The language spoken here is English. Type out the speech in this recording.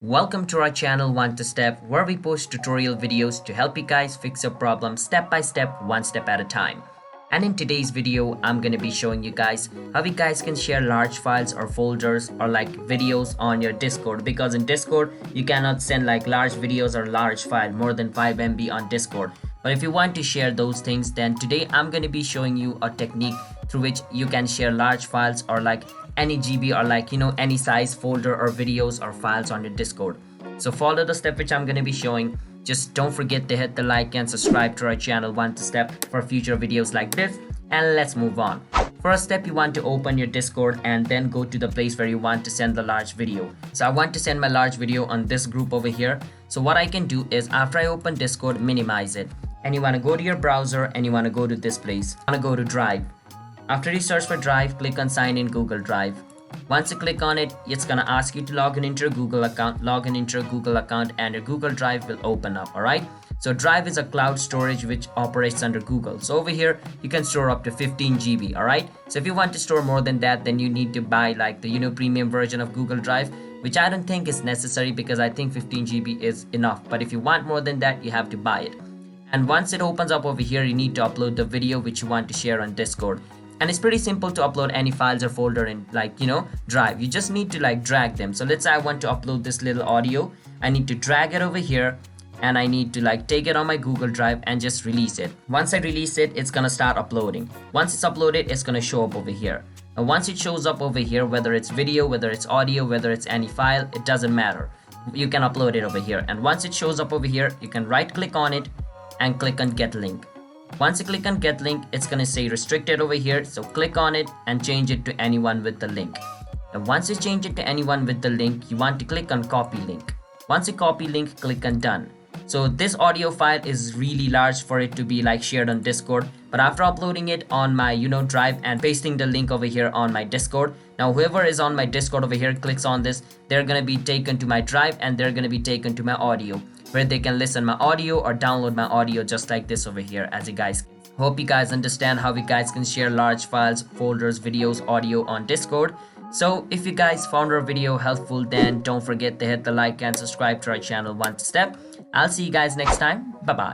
Welcome to our channel One to Step, where we post tutorial videos to help you guys fix your problem step by step, one step at a time. And in today's video, I'm going to be showing you guys how you guys can share large files or folders or like videos on your Discord, because in Discord you cannot send like large videos or large file more than 5 MB on Discord. But if you want to share those things, then today I'm going to be showing you a technique through which you can share large files or like any GB or like any size folder or videos or files on your Discord. So follow the step which I'm going to be showing. Just don't forget to hit the like and subscribe to our channel One to Step for future videos like this, and let's move on. First step, you want to open your Discord and then go to the place where you want to send the large video. So I want to send my large video on this group over here. So what I can do is, after I open Discord, minimize it, and you want to go to your browser and you want to go to this place. You want to go to Drive. After you search for Drive, click on Sign in Google Drive. Once you click on it, it's gonna ask you to log in into your Google account. Log in into your Google account and your Google Drive will open up. Alright, so Drive is a cloud storage which operates under Google. So over here you can store up to 15 GB. Alright, so if you want to store more than that, then you need to buy like the premium version of Google Drive, which I don't think is necessary because I think 15 GB is enough. But if you want more than that, you have to buy it. And once it opens up over here, you need to upload the video which you want to share on Discord. And it's pretty simple to upload any files or folder in Drive. You just need to like drag them. So let's say I want to upload this little audio. I need to drag it over here and I need to like take it on my Google Drive and just release it. Once I release it, it's gonna start uploading. Once it's uploaded, it's gonna show up over here. And once it shows up over here, whether it's video, whether it's audio, whether it's any file, it doesn't matter. You can upload it over here. And once it shows up over here, you can right click on it and click on Get Link. Once you click on Get Link, it's going to say restricted over here. So click on it and change it to anyone with the link. And once you change it to anyone with the link, you want to click on Copy Link. Once you copy link, click on Done. So this audio file is really large for it to be like shared on Discord. But after uploading it on my Drive and pasting the link over here on my Discord, now whoever is on my Discord over here clicks on this, they're going to be taken to my Drive and they're going to be taken to my audio, where they can listen my audio or download my audio just like this over here, as you guys can. Hope you guys understand how you guys can share large files, folders, videos, audio on Discord. So if you guys found our video helpful, then don't forget to hit the like and subscribe to our channel One to Step. I'll see you guys next time. Bye bye.